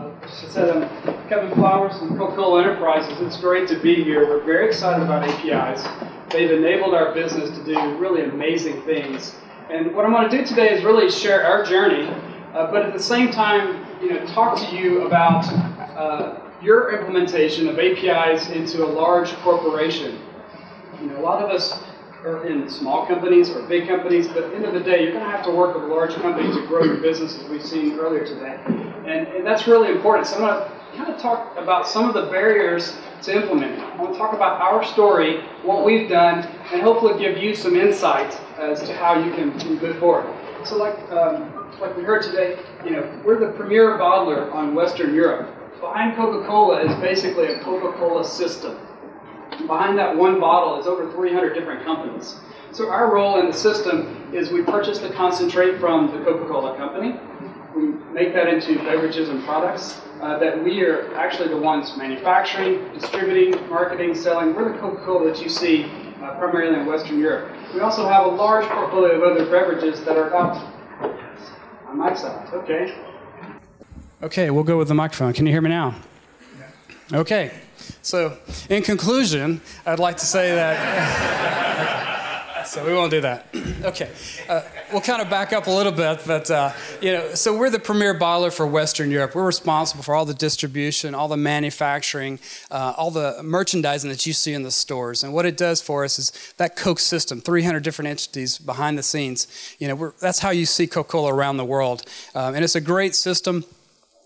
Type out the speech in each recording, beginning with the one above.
As I said, I'm Kevin Flowers from CocaCola Enterprises. It's great to be here. We're very excited about APIs. They've enabled our business to do really amazing things. And what I'm going to do today is really share our journey, but at the same time, talk to you about your implementation of APIs into a large corporation. A lot of us are in small companies or big companies, but at the end of the day, you're going to have to work with a large company to grow your business, as we've seen earlier today. And that's really important. So I'm going to kind of talk about some of the barriers to implementing. I want to talk about our story, what we've done, and hopefully give you some insight as to how you can move forward. So like we heard today, we're the premier bottler on Western Europe. Behind Coca-Cola is basically a Coca-Cola system. Behind that one bottle is over 300 different companies. So our role in the system is we purchase the concentrate from the Coca-Cola company. We make that into beverages and products that we are actually the ones manufacturing, distributing, marketing, selling. We're the Coca-Cola that you see primarily in Western Europe. We also have a large portfolio of other beverages that are out. My mic's out. Okay. Okay, we'll go with the microphone. Can you hear me now? Yeah. Okay. So, in conclusion, I'd like to say that, so we won't do that. Okay, we'll kind of back up a little bit, but, so we're the premier bottler for Western Europe. We're responsible for all the distribution, all the manufacturing, all the merchandising that you see in the stores. And what it does for us is that Coke system, 300 different entities behind the scenes. That's how you see Coca-Cola around the world. And it's a great system.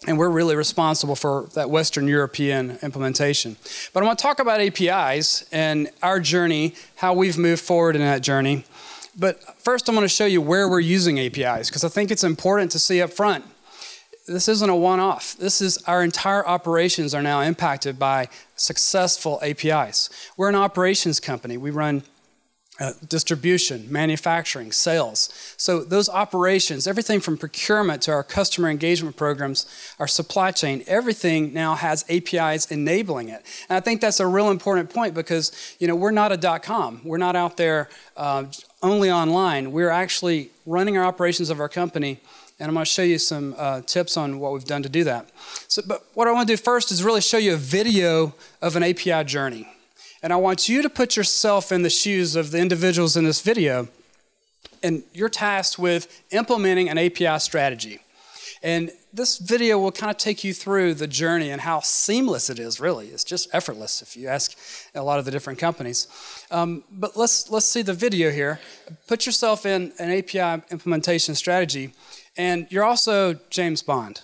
And we're really responsible for that Western European implementation. But I want to talk about APIs and our journey, how we've moved forward in that journey. But first I'm going to show you where we're using APIs, because I think it's important to see up front. This isn't a one-off. This is our entire operations are now impacted by successful APIs. We're an operations company. We run distribution, manufacturing, sales. So those operations, everything from procurement to our customer engagement programs, our supply chain, everything now has APIs enabling it. And I think that's a real important point because, we're not a .com. We're not out there only online. We're actually running our operations of our company, and I'm going to show you some tips on what we've done to do that. But what I want to do first is really show you a video of an API journey. And I want you to put yourself in the shoes of the individuals in this video, and you're tasked with implementing an API strategy. And this video will kind of take you through the journey and how seamless it is, really. It's just effortless if you ask a lot of the different companies. But let's see the video here. Put yourself in an API implementation strategy, and you're also James Bond.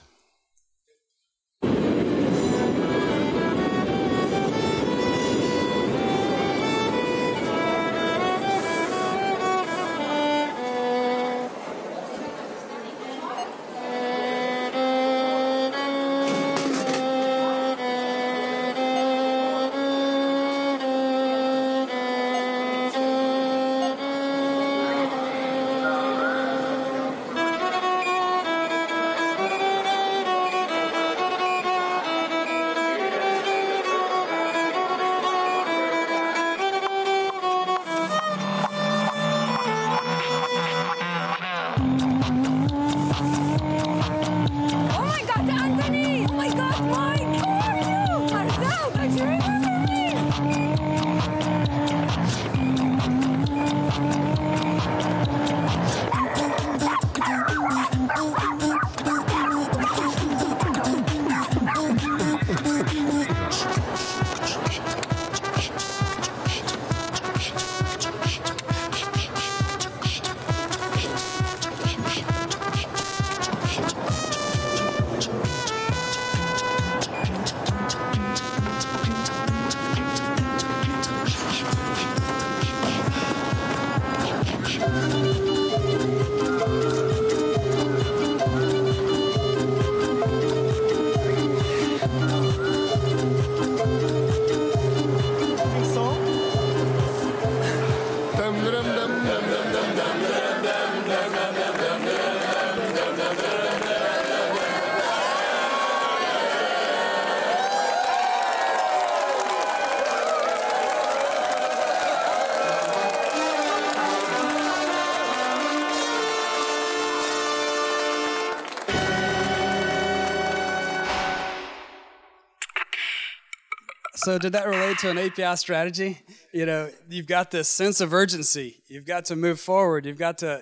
So did that relate to an API strategy? You know, you've got this sense of urgency. You've got to move forward. You've got to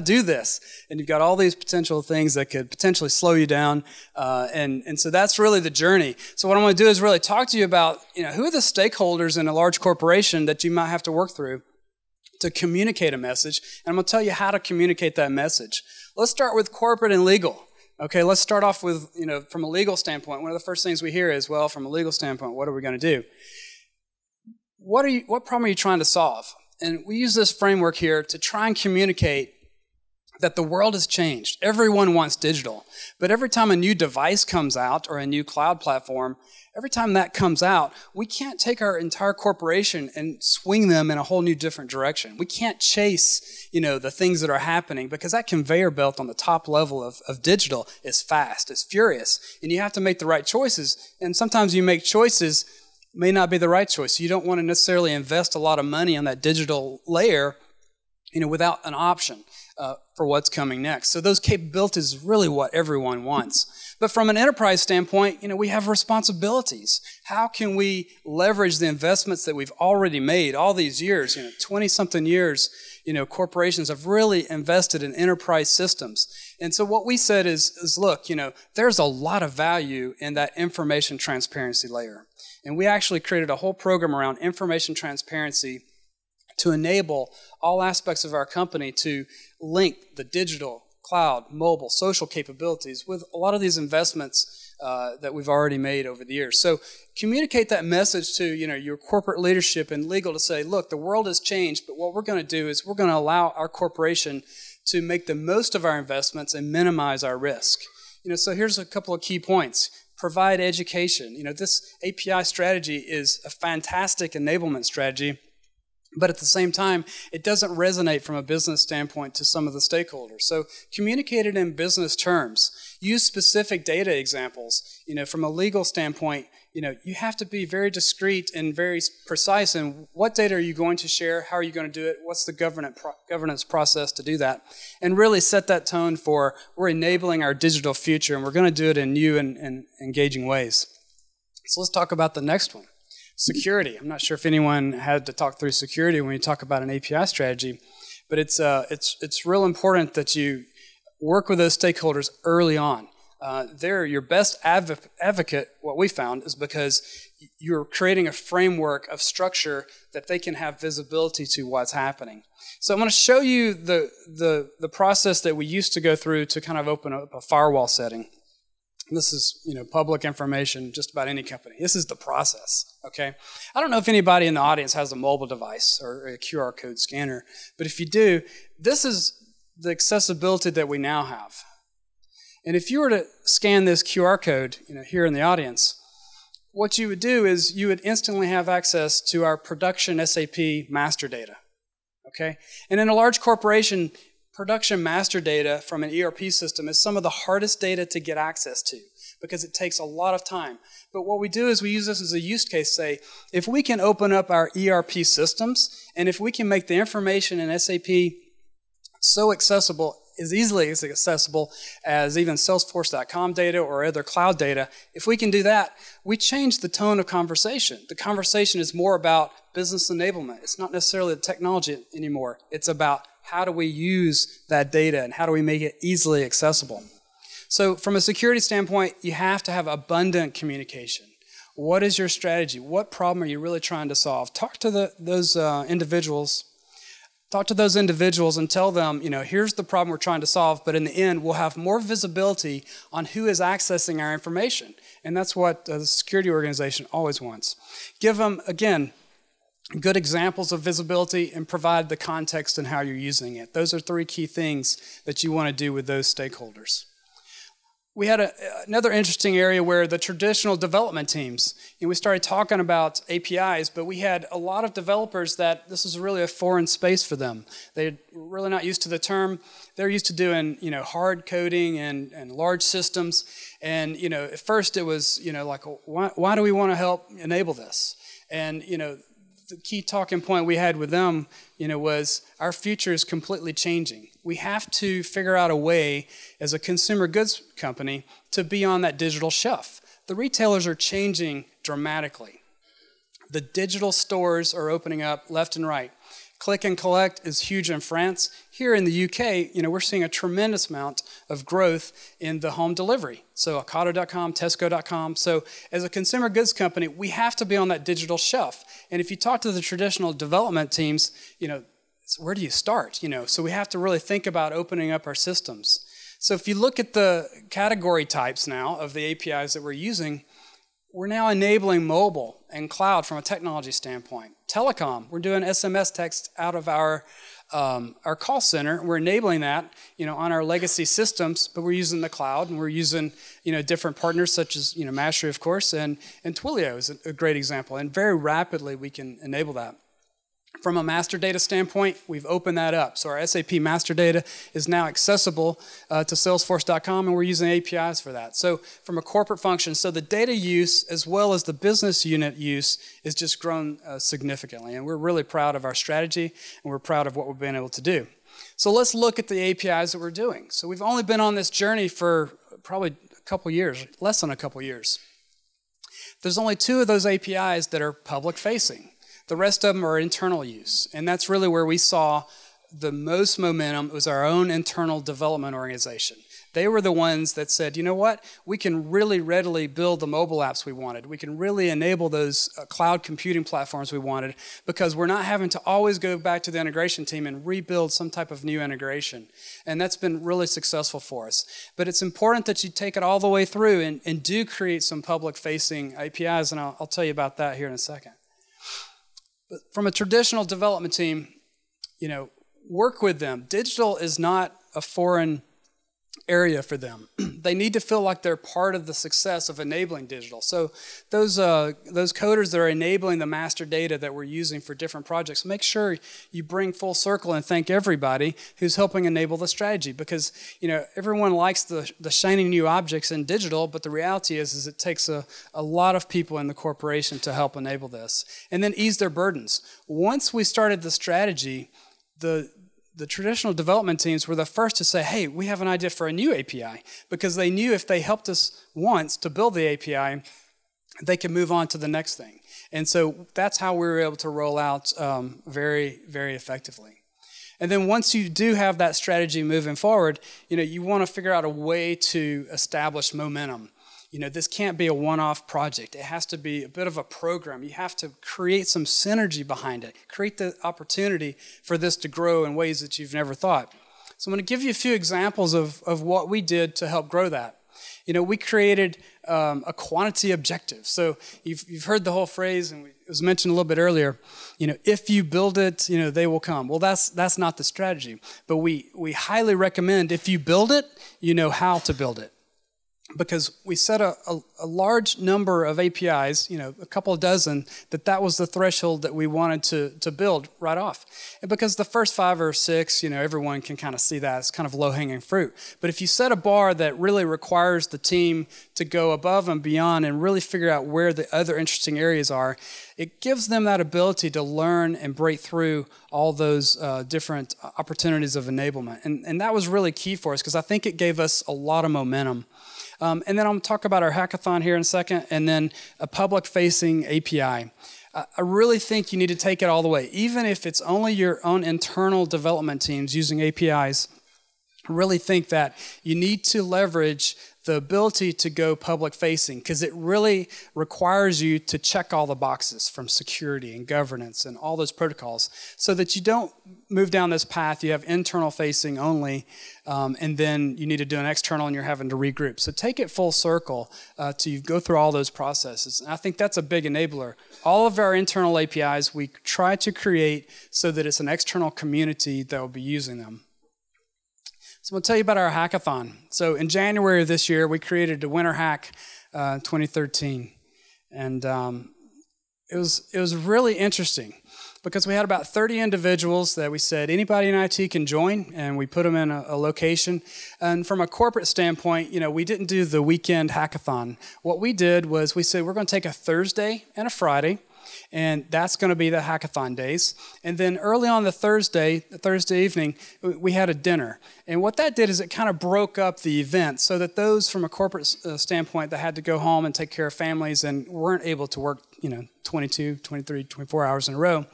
do this. And you've got all these potential things that could potentially slow you down. And so that's really the journey. So what I'm going to do is really talk to you about, you know, who are the stakeholders in a large corporation that you might have to work through to communicate a message. And I'm going to tell you how to communicate that message. Let's start with corporate and legal. Okay, let's start off with, you know, from a legal standpoint. One of the first things we hear is, well, from a legal standpoint, what are we going to do? What problem are you trying to solve? And we use this framework here to try and communicate that the world has changed. Everyone wants digital. But every time a new device comes out or a new cloud platform, every time that comes out, we can't take our entire corporation and swing them in a whole new different direction. We can't chase, you know, the things that are happening because that conveyor belt on the top level of digital is fast, it's furious, and you have to make the right choices. And sometimes you make choices may not be the right choice. You don't want to necessarily invest a lot of money on that digital layer, you know, without an option for what's coming next. So those capabilities is really what everyone wants. But from an enterprise standpoint, you know, we have responsibilities. How can we leverage the investments that we've already made all these years, you know, 20-something years, you know, corporations have really invested in enterprise systems. And so what we said is look, you know, there's a lot of value in that information transparency layer. And we actually created a whole program around information transparency to enable all aspects of our company to link the digital, cloud, mobile, social capabilities with a lot of these investments that we've already made over the years. So communicate that message to, you know, your corporate leadership and legal to say, look, the world has changed, but what we're going to do is we're going to allow our corporation to make the most of our investments and minimize our risk. You know, so here's a couple of key points. Provide education. You know, this API strategy is a fantastic enablement strategy, but at the same time, it doesn't resonate from a business standpoint to some of the stakeholders. So communicate it in business terms. Use specific data examples. You know, from a legal standpoint, you know, you have to be very discreet and very precise in what data are you going to share, how are you going to do it, what's the governance process to do that, and really set that tone for we're enabling our digital future and we're going to do it in new and engaging ways. So let's talk about the next one. Security. I'm not sure if anyone had to talk through security when you talk about an API strategy, but it's real important that you work with those stakeholders early on. They're your best advocate, what we found, is because you're creating a framework of structure that they can have visibility to what's happening. So I'm going to show you the process that we used to go through to kind of open up a firewall setting. This is, you know, public information, just about any company. This is the process, okay? I don't know if anybody in the audience has a mobile device or a QR code scanner, but if you do, this is the accessibility that we now have. And if you were to scan this QR code, you know, here in the audience, what you would do is you would instantly have access to our production SAP master data, okay? And in a large corporation, production master data from an ERP system is some of the hardest data to get access to because it takes a lot of time. But what we do is we use this as a use case, say, if we can open up our ERP systems and if we can make the information in SAP so accessible, as easily as accessible as even Salesforce.com data or other cloud data, if we can do that, we change the tone of conversation. The conversation is more about business enablement. It's not necessarily the technology anymore. It's about how do we use that data and how do we make it easily accessible. So from a security standpoint, you have to have abundant communication. What is your strategy? What problem are you really trying to solve? Talk to those individuals. Talk to those individuals and tell them, you know, here's the problem we're trying to solve, but in the end, we'll have more visibility on who is accessing our information. And that's what the security organization always wants. Give them, again, good examples of visibility and provide the context and how you're using it. Those are three key things that you want to do with those stakeholders. We had another interesting area where the traditional development teams, you know, we started talking about APIs, but we had a lot of developers that this was really a foreign space for them. They're really not used to the term. They're used to doing, you know, hard coding and large systems. And, you know, at first it was, you know, like, why do we want to help enable this? And, you know, the key talking point we had with them, you know, was our future is completely changing. We have to figure out a way as a consumer goods company to be on that digital shelf. The retailers are changing dramatically. The digital stores are opening up left and right. Click and collect is huge in France. Here in the UK, we're seeing a tremendous amount of growth in the home delivery. So Ocado.com, Tesco.com. So as a consumer goods company, we have to be on that digital shelf. And if you talk to the traditional development teams, where do you start? So we have to really think about opening up our systems. So if you look at the category types now of the APIs that we're using, we're now enabling mobile and cloud from a technology standpoint. Telecom, we're doing SMS text out of our call center. We're enabling that, on our legacy systems, but we're using the cloud, and we're using, different partners such as, Mastery, of course, and Twilio is a great example. And very rapidly, we can enable that. From a master data standpoint, we've opened that up. So our SAP master data is now accessible to Salesforce.com, and we're using APIs for that. So from a corporate function, so the data use as well as the business unit use is just grown significantly. And we're really proud of our strategy, and we're proud of what we've been able to do. So let's look at the APIs that we're doing. So we've only been on this journey for probably a couple years, less than a couple years. There's only 2 of those APIs that are public-facing. The rest of them are internal use, and that's really where we saw the most momentum. It was our own internal development organization. They were the ones that said, you know what, we can really readily build the mobile apps we wanted. We can really enable those cloud computing platforms we wanted because we're not having to always go back to the integration team and rebuild some type of new integration. And that's been really successful for us. But it's important that you take it all the way through and do create some public-facing APIs, and I'll tell you about that here in a second. But from a traditional development team, work with them. Digital is not a foreign area for them. They need to feel like they're part of the success of enabling digital. So those coders that are enabling the master data that we're using for different projects, make sure you bring full circle and thank everybody who's helping enable the strategy, because everyone likes the shiny new objects in digital, but the reality is it takes a lot of people in the corporation to help enable this. And then ease their burdens. Once we started the strategy, the traditional development teams were the first to say, hey, we have an idea for a new API, because they knew if they helped us once to build the API, they could move on to the next thing. And so that's how we were able to roll out very, very effectively. And then once you do have that strategy moving forward, you want to figure out a way to establish momentum. This can't be a one-off project. It has to be a bit of a program. You have to create some synergy behind it, create the opportunity for this to grow in ways that you've never thought. So I'm going to give you a few examples of what we did to help grow that. We created a quantity objective. So you've heard the whole phrase, and it was mentioned a little bit earlier, if you build it, they will come. Well, that's not the strategy. But we highly recommend if you build it, you know how to build it. Because we set a large number of APIs, a couple of dozen, that was the threshold that we wanted to build right off. And because the first 5 or 6, everyone can kind of see that as kind of low-hanging fruit. But if you set a bar that really requires the team to go above and beyond and really figure out where the other interesting areas are, it gives them that ability to learn and break through all those different opportunities of enablement. And that was really key for us, because I think it gave us a lot of momentum. And then I'm going to talk about our hackathon here in a second, and then a public-facing API. I really think you need to take it all the way. Even if it's only your own internal development teams using APIs, I really think that you need to leverage the ability to go public-facing, because it really requires you to check all the boxes from security and governance and all those protocols, so that you don't move down this path. You have internal-facing only, and then you need to do an external and you're having to regroup. So take it full circle to go through all those processes. And I think that's a big enabler. All of our internal APIs, we try to create so that it's an external community that will be using them. So I'm going to tell you about our hackathon. So in January of this year, we created a winter hack 2013. And it was really interesting, because we had about 30 individuals that we said anybody in IT can join, and we put them in a location. And from a corporate standpoint, we didn't do the weekend hackathon. What we did was we said we're going to take a Thursday and a Friday, And that's going to be the hackathon days. And then early on the Thursday evening, we had a dinner. And what that did is it kind of broke up the event so that those from a corporate standpoint that had to go home and take care of families and weren't able to work, 22, 23, 24 hours in a row,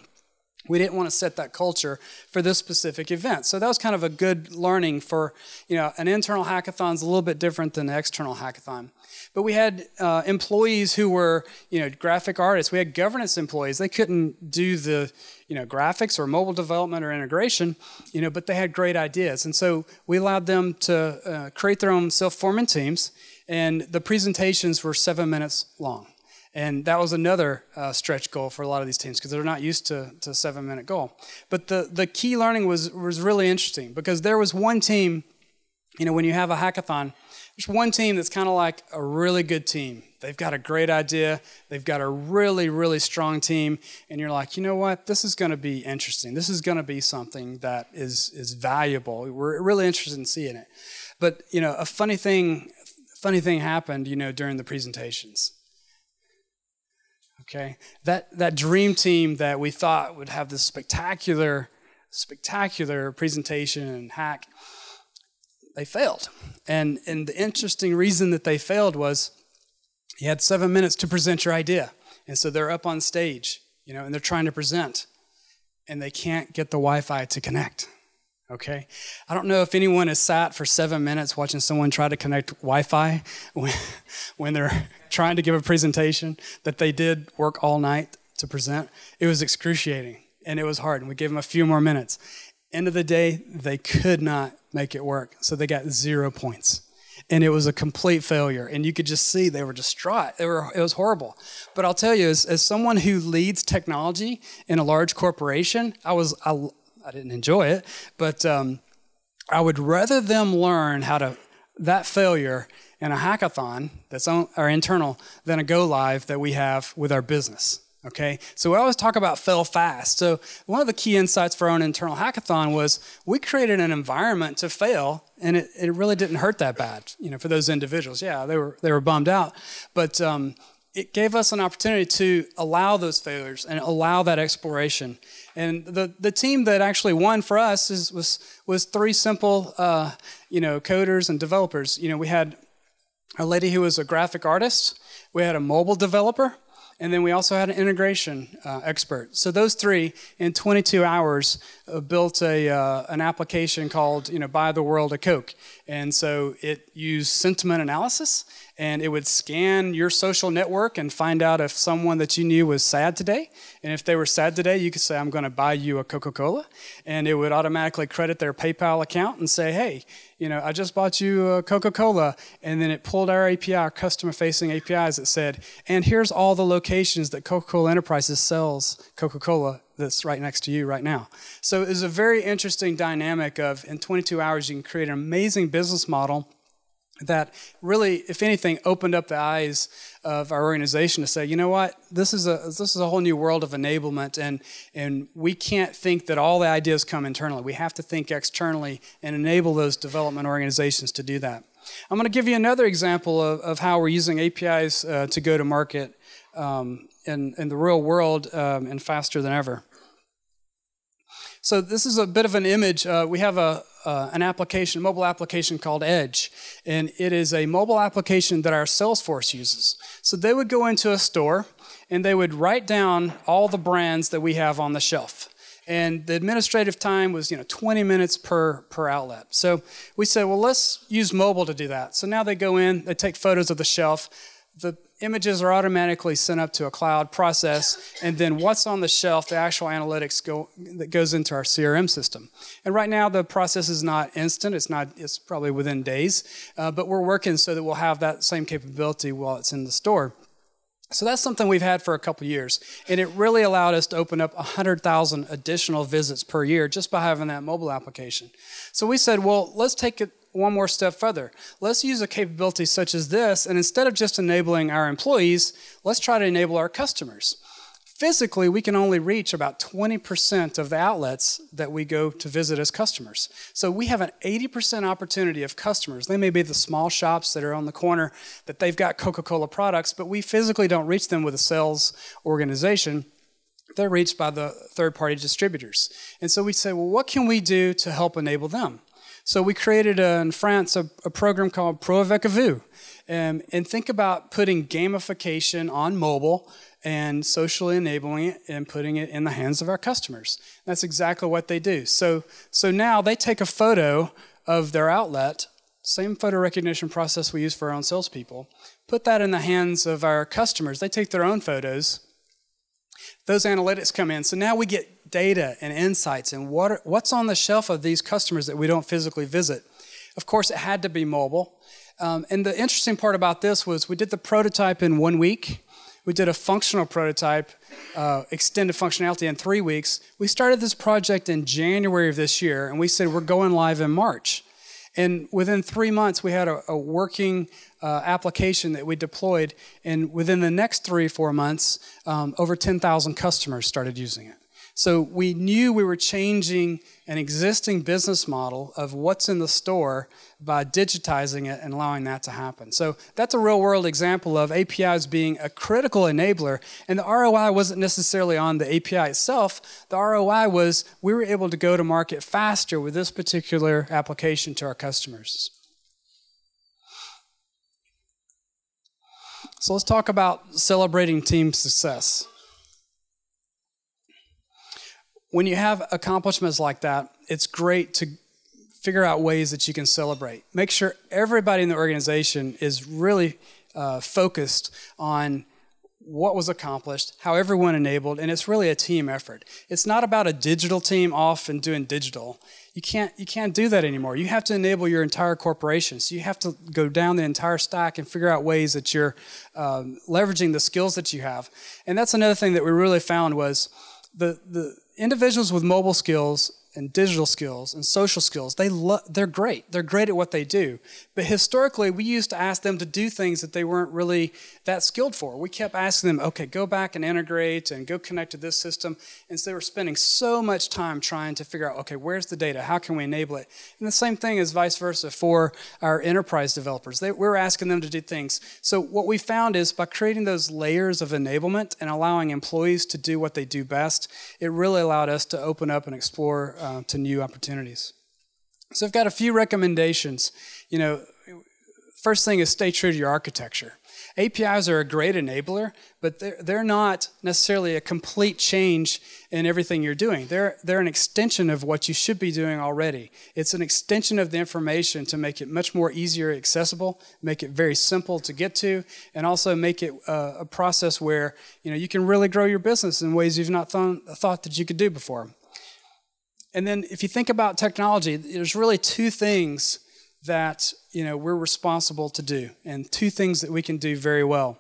we didn't want to set that culture for this specific event. So that was kind of a good learning for, an internal hackathon is a little bit different than an external hackathon. But we had employees who were, graphic artists. We had governance employees. They couldn't do the, graphics or mobile development or integration, but they had great ideas. And so we allowed them to create their own self-forming teams, and the presentations were 7 minutes long. And that was another stretch goal for a lot of these teams because they're not used to a 7-minute goal. But the key learning was really interesting because there was one team, when you have a hackathon, there's one team that's kind of like a really good team. They've got a great idea. They've got a really, really strong team. And you're like, you know what? This is going to be interesting. This is going to be something that is valuable. We're really interested in seeing it. But, a funny thing happened, during the presentations. Okay, that dream team that we thought would have this spectacular presentation and hack, they failed. And the interesting reason that they failed was you had 7 minutes to present your idea. And so they're up on stage, and they're trying to present, and they can't get the Wi-Fi to connect. Okay, I don't know if anyone has sat for 7 minutes watching someone try to connect Wi-Fi when they're trying to give a presentation that they did work all night to present. It was excruciating and it was hard, and we gave them a few more minutes. End of the day, they could not make it work, so they got 0 points. And it was a complete failure, and you could just see they were distraught. It was horrible. But I'll tell you, as someone who leads technology in a large corporation, I didn't enjoy it, but I would rather them learn that failure in a hackathon that's on our internal than a go live that we have with our business. Okay, so we always talk about fail fast. So one of the key insights for our own internal hackathon was we created an environment to fail, and it really didn't hurt that bad, for those individuals. Yeah, they were bummed out, but it gave us an opportunity to allow those failures and allow that exploration. And the team that actually won for us was 3 simple, coders and developers. We had a lady who was a graphic artist. We had a mobile developer. And then we also had an integration expert. So those 3, in 22 hours, built an application called, Buy the World a Coke. And so it used sentiment analysis, and it would scan your social network and find out if someone that you knew was sad today. And if they were sad today, you could say, I'm going to buy you a Coca-Cola. And it would automatically credit their PayPal account and say, hey, I just bought you a Coca-Cola. And then it pulled our API, our customer-facing APIs that said, and here's all the locations that CocaCola Enterprises sells Coca-Cola that's right next to you right now. So it was a very interesting dynamic of, in 22 hours, you can create an amazing business model that really, if anything, opened up the eyes of our organization to say, you know what, this is a whole new world of enablement, and we can't think that all the ideas come internally. We have to think externally and enable those development organizations to do that. I'm going to give you another example of how we're using APIs to go to market in the real world and faster than ever. So this is a bit of an image. We have an application, mobile application called Edge, and it is a mobile application that our sales force uses. So they would go into a store, and they would write down all the brands that we have on the shelf. And the administrative time was 20 minutes per outlet. So we said, well, let's use mobile to do that. So now they go in, they take photos of the shelf. The images are automatically sent up to a cloud process, and then what's on the shelf, the actual analytics that goes into our CRM system. And right now the process is not instant, it's probably within days, but we're working so that we'll have that same capability while it's in the store. So that's something we've had for a couple years, and it really allowed us to open up 100,000 additional visits per year just by having that mobile application. So we said, well, let's take it one more step further. Let's use a capability such as this, and instead of just enabling our employees, let's try to enable our customers. Physically, we can only reach about 20% of the outlets that we go to visit as customers. So we have an 80% opportunity of customers. They may be the small shops that are on the corner that they've got Coca-Cola products, but we physically don't reach them with a sales organization. they're reached by the third-party distributors. And so we said, well, what can we do to help enable them? So we created in France a program called Pro avec vous. And think about putting gamification on mobile and socially enabling it and putting it in the hands of our customers. That's exactly what they do. So now they take a photo of their outlet, same photo recognition process we use for our own salespeople, put that in the hands of our customers. They take their own photos. Those analytics come in. So now we get data and insights and what's on the shelf of these customers that we don't physically visit. Of course, it had to be mobile. And the interesting part about this was we did the prototype in 1 week. We did a functional prototype, extended functionality in 3 weeks. We started this project in January of this year, and we said we're going live in March. And within 3 months, we had a working application that we deployed, and within the next 3 or 4 months, over 10,000 customers started using it. So we knew we were changing an existing business model of what's in the store by digitizing it and allowing that to happen. So that's a real-world example of APIs being a critical enabler, and the ROI wasn't necessarily on the API itself. The ROI was we were able to go to market faster with this particular application to our customers. So let's talk about celebrating team success. When you have accomplishments like that, it's great to figure out ways that you can celebrate. Make sure everybody in the organization is really focused on what was accomplished, how everyone enabled, and it's really a team effort. It's not about a digital team off and doing digital. You can't do that anymore. You have to enable your entire corporation. So you have to go down the entire stack and figure out ways that you're leveraging the skills that you have. And that's another thing that we really found was the individuals with mobile skills and digital skills and social skills, they're great. They're great at what they do. But historically, we used to ask them to do things that they weren't really that skilled for. We kept asking them, okay, go back and integrate and go connect to this system. And so they were spending so much time trying to figure out, okay, where's the data? How can we enable it? And the same thing is vice versa for our enterprise developers. We're asking them to do things. So what we found is by creating those layers of enablement and allowing employees to do what they do best, it really allowed us to open up and explore to new opportunities. So I've got a few recommendations. You know, first thing is stay true to your architecture. APIs are a great enabler, but they're not necessarily a complete change in everything you're doing. They're an extension of what you should be doing already. It's an extension of the information to make it much more easier accessible, make it very simple to get to, and also make it a process where you can really grow your business in ways you've not thought that you could do before. And then if you think about technology, there's really two things that we're responsible to do, and two things that we can do very well.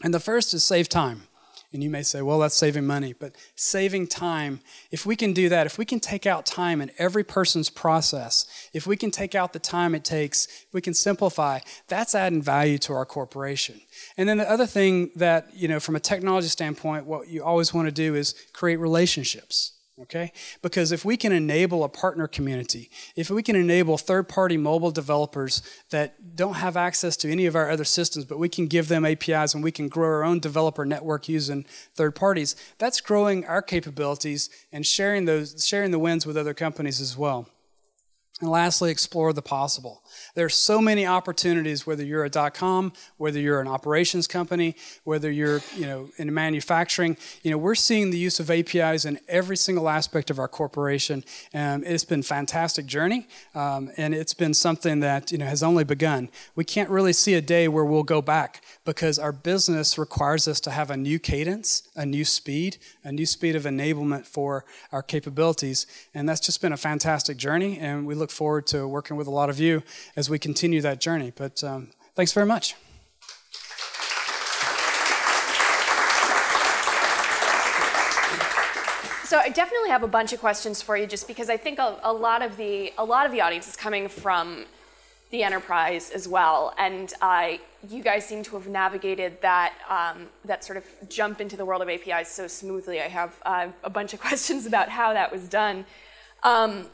And the first is save time. And you may say, well, that's saving money. But saving time, if we can do that, if we can take out time in every person's process, if we can take out the time it takes, if we can simplify, that's adding value to our corporation. And then the other thing that, from a technology standpoint, what you always want to do is create relationships. Okay? Because if we can enable a partner community, if we can enable third-party mobile developers that don't have access to any of our other systems, but we can give them APIs and we can grow our own developer network using third parties, that's growing our capabilities and sharing the wins with other companies as well. And lastly, explore the possible. There are so many opportunities, whether you're a .com, whether you're an operations company, whether you're in manufacturing. We're seeing the use of APIs in every single aspect of our corporation. It's been a fantastic journey, and it's been something that has only begun. We can't really see a day where we'll go back because our business requires us to have a new cadence, a new speed of enablement for our capabilities. And that's just been a fantastic journey, and we look forward to working with a lot of you as we continue that journey. But thanks very much. So I definitely have a bunch of questions for you, just because I think a lot of the audience is coming from the enterprise as well, and you guys seem to have navigated that that sort of jump into the world of APIs so smoothly. I have a bunch of questions about how that was done. How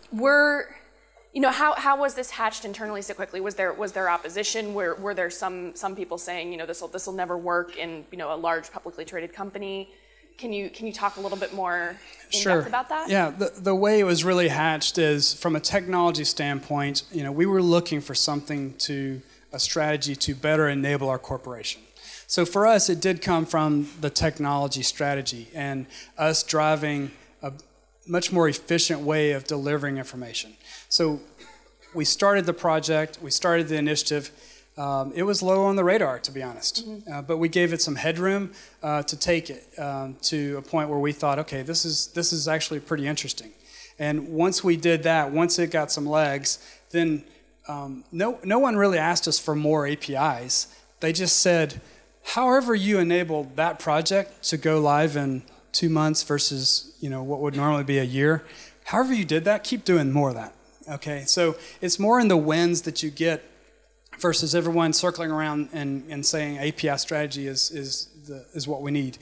was this hatched internally so quickly? Was there opposition? Were there some people saying, this will never work in a large publicly traded company? Can you talk a little bit more in Sure. depth about that? Yeah, the way it was really hatched is from a technology standpoint, we were looking for a strategy to better enable our corporation. So for us, it did come from the technology strategy and us driving a much more efficient way of delivering information. So we started the project, we started the initiative. It was low on the radar, to be honest, but we gave it some headroom to take it to a point where we thought, okay, this is actually pretty interesting. And once we did that, once it got some legs, then no one really asked us for more APIs. They just said, however you enabled that project to go live in 2 months versus what would normally be a year, however you did that, keep doing more of that. Okay, so it's more in the wins that you get versus everyone circling around and saying API strategy is what we need.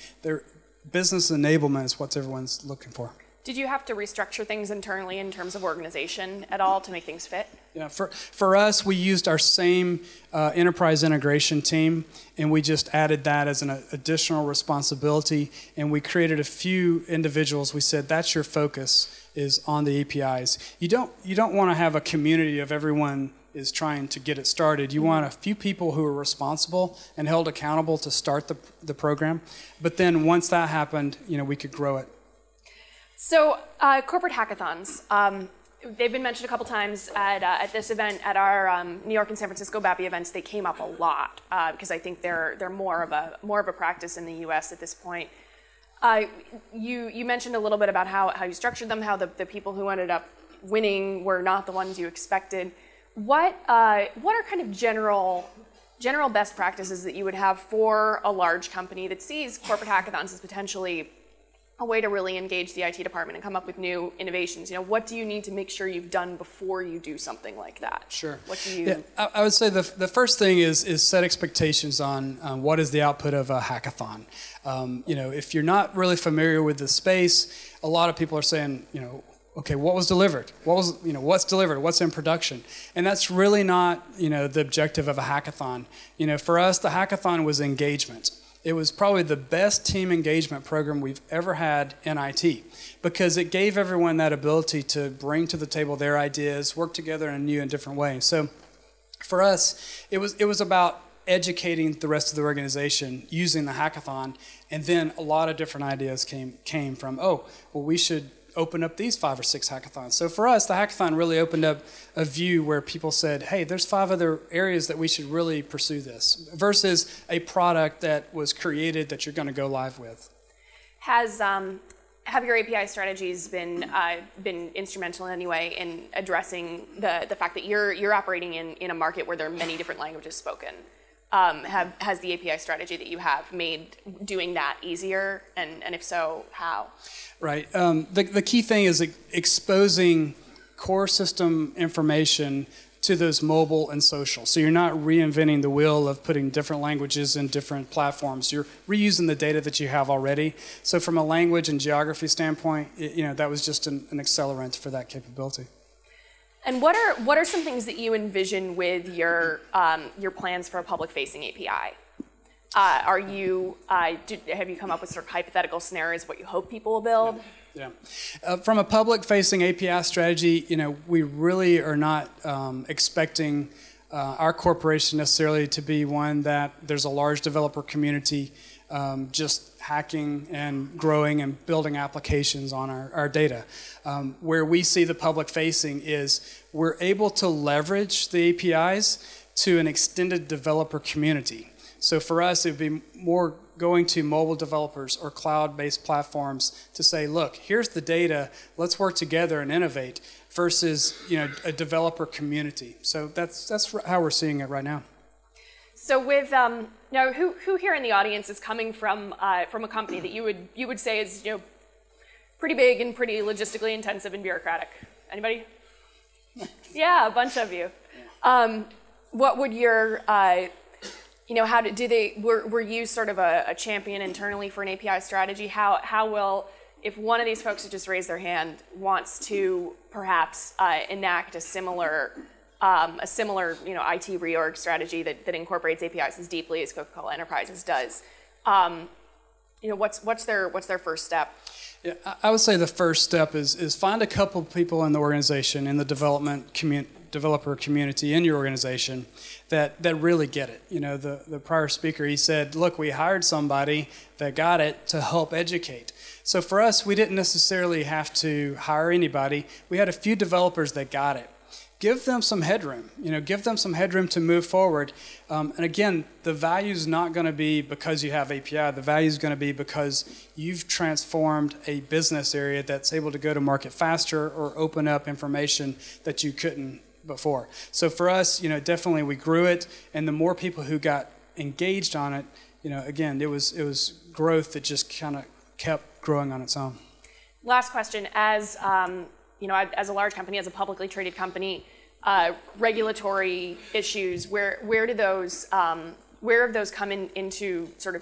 Business enablement is what everyone's looking for. Did you have to restructure things internally in terms of organization at all to make things fit? Yeah, for us, we used our same enterprise integration team, and we just added that as an additional responsibility, and we created a few individuals. We said, that's your focus, is on the APIs. You don't want to have a community of everyone is trying to get it started. You want a few people who are responsible and held accountable to start the program. But then once that happened, we could grow it. So corporate hackathons, they've been mentioned a couple times at this event, at our New York and San Francisco BAPI events. They came up a lot because I think they're more of a practice in the U.S. at this point. You mentioned a little bit about how you structured them, how the people who ended up winning were not the ones you expected. What are kind of general best practices that you would have for a large company that sees corporate hackathons as potentially a way to really engage the IT department and come up with new innovations? What do you need to make sure you've done before you do something like that? Sure. What do you? Yeah, I would say the first thing is set expectations on what is the output of a hackathon. If you're not really familiar with the space, a lot of people are saying, okay, what was delivered? What's delivered? What's in production? And that's really not, the objective of a hackathon. For us, the hackathon was engagement. It was probably the best team engagement program we've ever had in IT because it gave everyone that ability to bring to the table their ideas, work together in a new and different way. So for us, it was about educating the rest of the organization using the hackathon, and then a lot of different ideas came from, we should open up these 5 or 6 hackathons. So for us, the hackathon really opened up a view where people said, hey, there's 5 other areas that we should really pursue this, versus a product that was created that you're going to go live with. Have your API strategies been instrumental in any way in addressing the fact that you're operating in a market where there are many different languages spoken? Has the API strategy that you have made doing that easier, and if so, how? Right. The key thing is exposing core system information to those mobile and social. So you're not reinventing the wheel of putting different languages in different platforms. You're reusing the data that you have already. So from a language and geography standpoint, that was just an accelerant for that capability. And what are some things that you envision with your plans for a public-facing API? Have you come up with sort of hypothetical scenarios of what you hope people will build? Yeah. From a public-facing API strategy, we really are not expecting our corporation necessarily to be one that there's a large developer community just hacking and growing and building applications on our data. Where we see the public-facing is we're able to leverage the APIs to an extended developer community. So for us, it would be more going to mobile developers or cloud-based platforms to say, look, here's the data, let's work together and innovate, versus a developer community. So that's how we're seeing it right now. So with now, who here in the audience is coming from a company that you would say is pretty big and pretty logistically intensive and bureaucratic? Anybody? Yeah, a bunch of you. What would your were you sort of a champion internally for an API strategy? How will, if one of these folks who just raised their hand wants to perhaps enact a similar IT reorg strategy that incorporates APIs as deeply as CocaCola Enterprises does, what's their first step? Yeah, I would say the first step is find a couple of people in the organization, in the developer community in your organization that really get it. The prior speaker, he said, look, we hired somebody that got it to help educate. So for us, we didn't necessarily have to hire anybody. We had a few developers that got it. Give them some headroom, give them some headroom to move forward. And again, the value is not going to be because you have API. The value is going to be because you've transformed a business area that's able to go to market faster or open up information that you couldn't before. So for us, definitely we grew it, and the more people who got engaged on it, again, it was growth that just kind of kept growing on its own. Last question, as as a large company, as a publicly traded company, regulatory issues, where have those come into sort of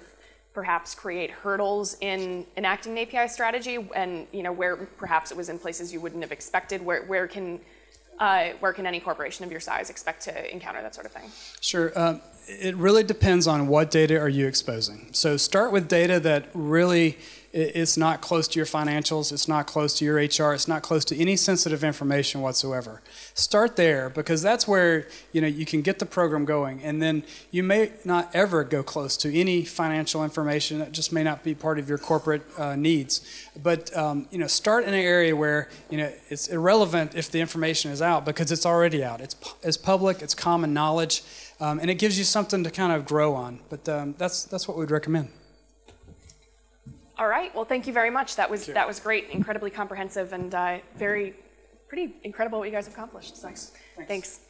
perhaps create hurdles in enacting an API strategy, and where perhaps it was in places you wouldn't have expected? Where can any corporation of your size expect to encounter that sort of thing? Sure. It really depends on what data are you exposing. So start with data that really is not close to your financials, it's not close to your HR, it's not close to any sensitive information whatsoever. Start there, because that's where you can get the program going, and then you may not ever go close to any financial information. That just may not be part of your corporate needs. But start in an area where it's irrelevant if the information is out, because it's already out. It's public, it's common knowledge. And it gives you something to kind of grow on. But that's what we'd recommend. All right. Well, thank you very much. That was great, incredibly comprehensive, and pretty incredible what you guys have accomplished. So, thanks.